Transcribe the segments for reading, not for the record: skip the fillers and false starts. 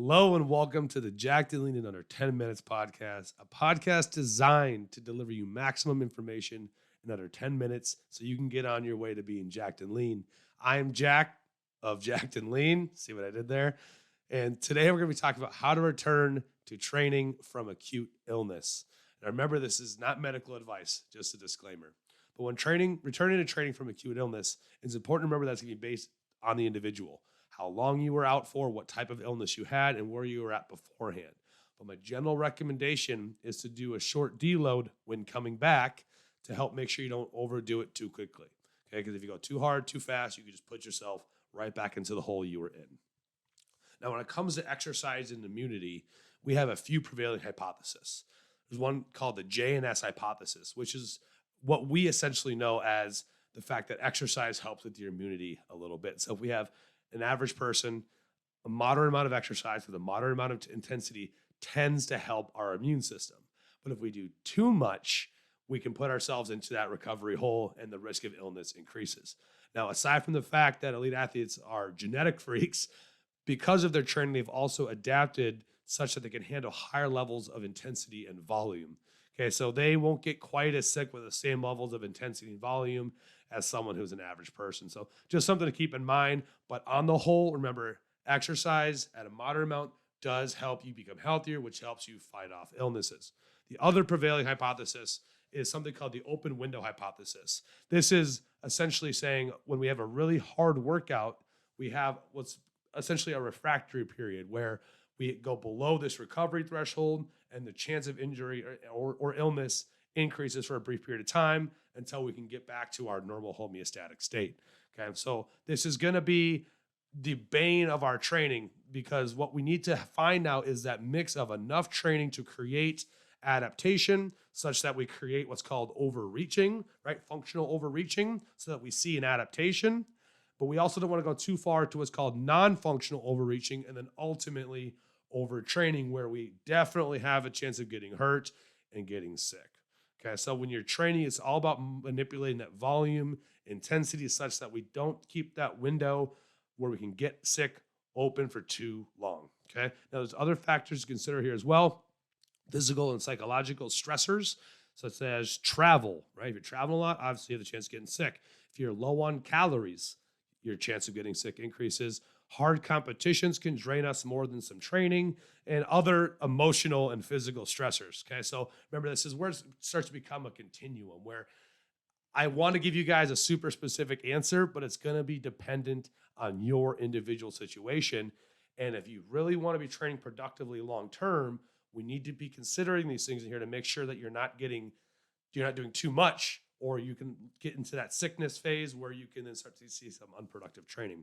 Hello and welcome to the JackedNLeen in Under 10 Minutes podcast, a podcast designed to deliver you maximum information in under 10 minutes so you can get on your way to being jacked and lean. I am Jack of JackedNLeen. See what I did there? And today we're going to be talking about how to return to training from acute illness. Now remember, this is not medical advice, just a disclaimer. But when returning to training from acute illness, it's important to remember that's going to be based on the individual. How long you were out for, what type of illness you had, and where you were at beforehand. But my general recommendation is to do a short deload when coming back to help make sure you don't overdo it too quickly. Okay, because if you go too hard, too fast, you can just put yourself right back into the hole you were in. Now, when it comes to exercise and immunity, we have a few prevailing hypotheses. There's one called the JNS hypothesis, which is what we essentially know as the fact that exercise helps with your immunity a little bit. So if we have an average person, a moderate amount of exercise with a moderate amount of intensity tends to help our immune system. But if we do too much, we can put ourselves into that recovery hole and the risk of illness increases. Now, aside from the fact that elite athletes are genetic freaks, because of their training, they've also adapted such that they can handle higher levels of intensity and volume. Okay, so they won't get quite as sick with the same levels of intensity and volume as someone who's an average person. So just something to keep in mind. But on the whole, remember, exercise at a moderate amount does help you become healthier, which helps you fight off illnesses. The other prevailing hypothesis is something called the open window hypothesis. This is essentially saying when we have a really hard workout, we have what's essentially a refractory period where we go below this recovery threshold and the chance of injury or illness increases for a brief period of time until we can get back to our normal homeostatic state. Okay, so this is going to be the bane of our training because what we need to find out is that mix of enough training to create adaptation such that we create what's called overreaching, right? Functional overreaching, so that we see an adaptation. But we also don't want to go too far to what's called non-functional overreaching and then ultimately overtraining where we definitely have a chance of getting hurt and getting sick. Okay, so when you're training, it's all about manipulating that volume, intensity such that we don't keep that window where we can get sick open for too long. Okay, now there's other factors to consider here as well. Physical and psychological stressors, such as travel, right? If you're traveling a lot, obviously you have the chance of getting sick. If you're low on calories, your chance of getting sick increases. Hard competitions can drain us more than some training and other emotional and physical stressors. Okay, so remember, this is where it starts to become a continuum where I want to give you guys a super specific answer, but it's going to be dependent on your individual situation. And if you really want to be training productively long term, we need to be considering these things in here to make sure that you're not doing too much, or you can get into that sickness phase where you can then start to see some unproductive training.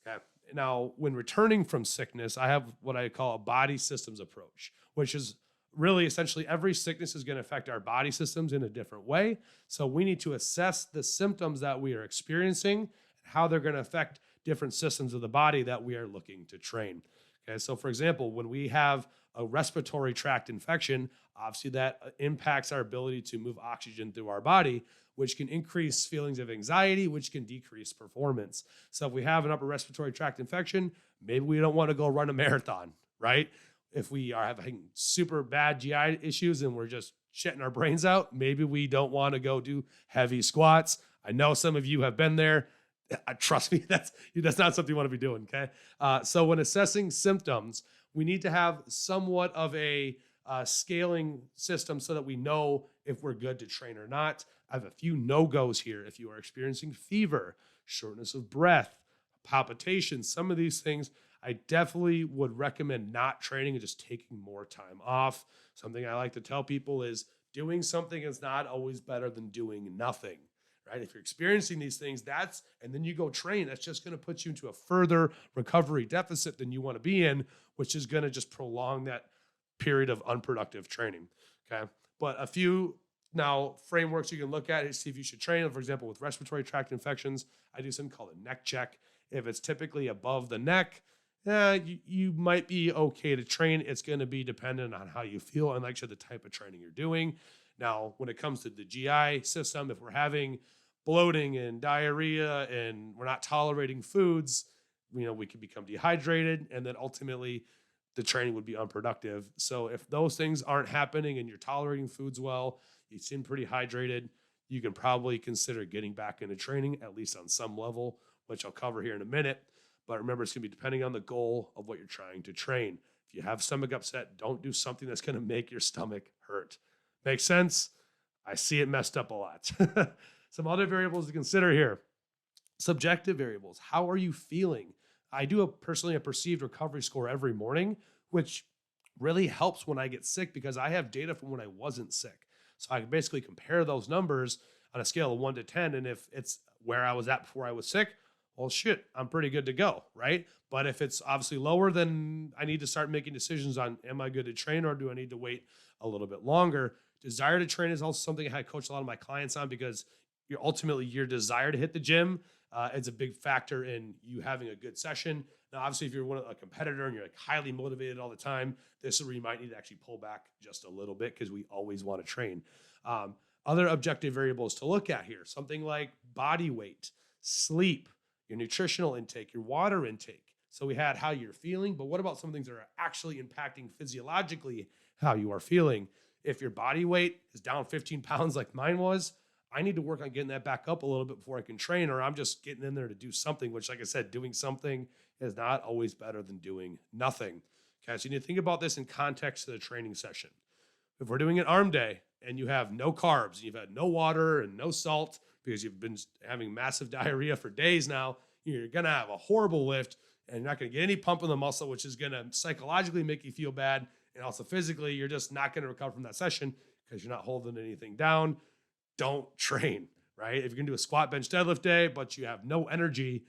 Okay. Now, when returning from sickness, I have what I call a body systems approach, which is really essentially every sickness is going to affect our body systems in a different way. So we need to assess the symptoms that we are experiencing and how they're going to affect different systems of the body that we are looking to train. Okay. So for example, when we have a respiratory tract infection, obviously that impacts our ability to move oxygen through our body, which can increase feelings of anxiety, which can decrease performance. So if we have an upper respiratory tract infection, maybe we don't want to go run a marathon, right? If we are having super bad GI issues and we're just shitting our brains out, maybe we don't want to go do heavy squats. I know some of you have been there. Trust me, that's not something you want to be doing, okay? So when assessing symptoms, we need to have somewhat of a scaling system so that we know if we're good to train or not. I have a few no-goes here. If you are experiencing fever, shortness of breath, palpitations, some of these things, I definitely would recommend not training and just taking more time off. Something I like to tell people is doing something is not always better than doing nothing, right? If you're experiencing these things, and then you go train, that's just going to put you into a further recovery deficit than you want to be in, which is going to just prolong that period of unproductive training. Okay. But a few now frameworks you can look at to see if you should train. For example, with respiratory tract infections, I do something called a neck check. If it's typically above the neck, you might be okay to train. It's going to be dependent on how you feel and actually the type of training you're doing. Now, when it comes to the GI system, if we're having bloating and diarrhea and we're not tolerating foods, we could become dehydrated, and then ultimately the training would be unproductive. So if those things aren't happening and you're tolerating foods well, you seem pretty hydrated, you can probably consider getting back into training, at least on some level, which I'll cover here in a minute. But remember, it's going to be depending on the goal of what you're trying to train. If you have stomach upset, don't do something that's going to make your stomach hurt. Make sense? I see it messed up a lot. Some other variables to consider here. Subjective variables. How are you feeling? I do personally a perceived recovery score every morning, which really helps when I get sick because I have data from when I wasn't sick. So I can basically compare those numbers on a scale of 1 to 10. And if it's where I was at before I was sick, well, shit, I'm pretty good to go, right? But if it's obviously lower, then I need to start making decisions on, am I good to train or do I need to wait a little bit longer? Desire to train is also something I coach a lot of my clients on because ultimately your desire to hit the gym is a big factor in you having a good session. Now, obviously, if you're a competitor and you're like highly motivated all the time, this is where you might need to actually pull back just a little bit because we always want to train. Other objective variables to look at here, something like body weight, sleep, your nutritional intake, your water intake. So we had how you're feeling, but what about some things that are actually impacting physiologically how you are feeling? If your body weight is down 15 pounds like mine was, I need to work on getting that back up a little bit before I can train, or I'm just getting in there to do something, which, like I said, doing something is not always better than doing nothing. Okay, so you need to think about this in context of the training session. If we're doing an arm day and you have no carbs, and you've had no water and no salt because you've been having massive diarrhea for days now, you're going to have a horrible lift and you're not going to get any pump in the muscle, which is going to psychologically make you feel bad. And also physically, you're just not going to recover from that session because you're not holding anything down. Don't train, right? If you're going to do a squat, bench, deadlift day, but you have no energy,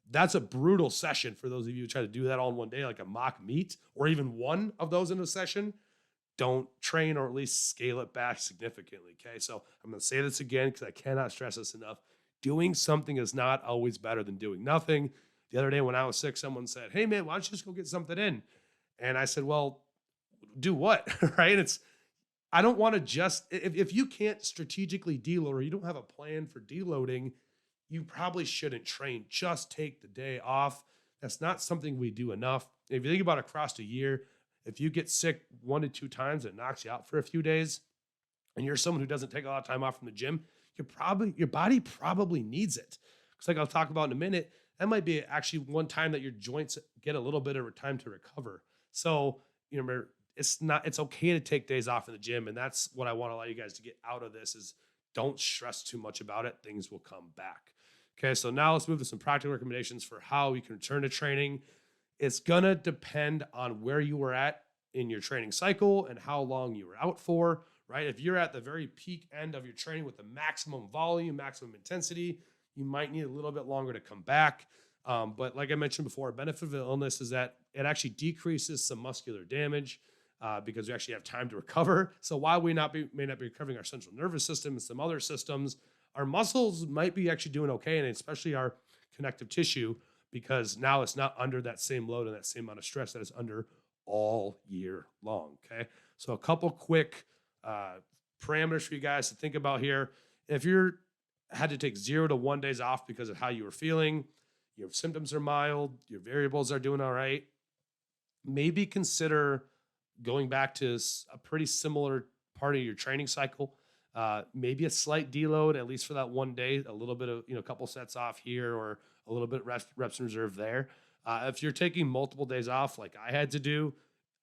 that's a brutal session for those of you who try to do that all in one day, like a mock meet, or even one of those in a session. Don't train, or at least scale it back significantly. Okay. So I'm going to say this again because I cannot stress this enough. Doing something is not always better than doing nothing. The other day when I was sick, someone said, "Hey man, why don't you just go get something in?" And I said, "Well, do what?" Right? I don't want to just, if you can't strategically deload or you don't have a plan for deloading, you probably shouldn't train. Just take the day off. That's not something we do enough. If you think about across a year, if you get sick 1 to 2 times, it knocks you out for a few days, and you're someone who doesn't take a lot of time off from the gym, your body probably needs it. Because like I'll talk about in a minute, that might be actually one time that your joints get a little bit of time to recover. So, remember, it's okay to take days off in the gym. And that's what I want to allow you guys to get out of this is don't stress too much about it. Things will come back. Okay. So now let's move to some practical recommendations for how we can return to training. It's going to depend on where you were at in your training cycle and how long you were out for, right? If you're at the very peak end of your training with the maximum volume, maximum intensity, you might need a little bit longer to come back. But like I mentioned before, a benefit of the illness is that it actually decreases some muscular damage because we actually have time to recover. So while we may not be recovering our central nervous system and some other systems, our muscles might be actually doing okay, and especially our connective tissue, because now it's not under that same load and that same amount of stress that it's under all year long. Okay. So a couple quick parameters for you guys to think about here. If you're had to take 0 to 1 days off because of how you were feeling, your symptoms are mild, your variables are doing all right, maybe consider going back to a pretty similar part of your training cycle. Maybe a slight deload, at least for that 1 day, a little bit of, a couple sets off here or a little bit reps in reserve there. If you're taking multiple days off, like I had to do,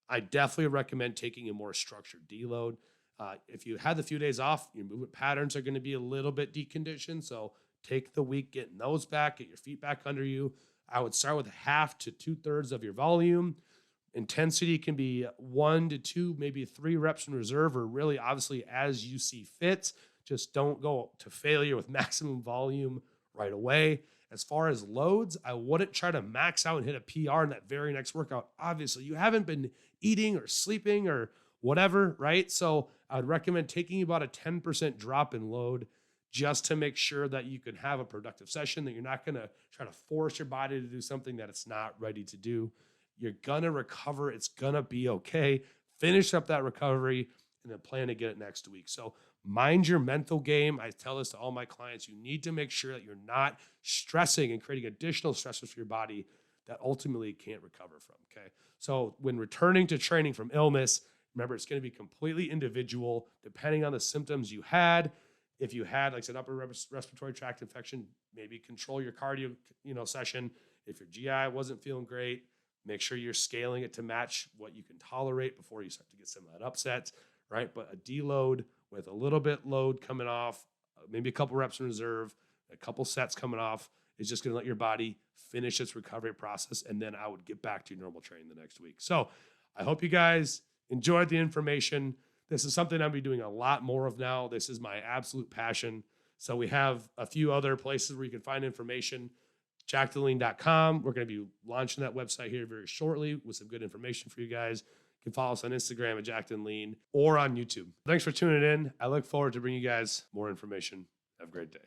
I definitely recommend taking a more structured deload. If you had the few days off, your movement patterns are going to be a little bit deconditioned. So take the week getting those back, get your feet back under you. I would start with 1/2 to 2/3 of your volume. Intensity can be 1 to 2, maybe 3 reps in reserve, or really obviously as you see fit. Just don't go to failure with maximum volume right away. As far as loads, I wouldn't try to max out and hit a PR in that very next workout. Obviously, you haven't been eating or sleeping or whatever, right? So I would recommend taking about a 10% drop in load just to make sure that you can have a productive session, that you're not going to try to force your body to do something that it's not ready to do. You're going to recover. It's going to be okay. Finish up that recovery and then plan to get it next week. So mind your mental game. I tell this to all my clients. You need to make sure that you're not stressing and creating additional stressors for your body that ultimately can't recover from. Okay. So when returning to training from illness, remember, it's going to be completely individual depending on the symptoms you had. If you had, like I said, upper respiratory tract infection, maybe control your cardio, session. If your GI wasn't feeling great, make sure you're scaling it to match what you can tolerate before you start to get some of that upset, right? But a deload with a little bit load coming off, maybe a couple reps in reserve, a couple sets coming off, is just going to let your body finish its recovery process. And then I would get back to your normal training the next week. So I hope you guys enjoyed the information. This is something I'll be doing a lot more of now. This is my absolute passion. So we have a few other places where you can find information. JackedNLeen.com. We're going to be launching that website here very shortly with some good information for you guys. You can follow us on Instagram at JackedNLeen or on YouTube. Thanks for tuning in. I look forward to bringing you guys more information. Have a great day.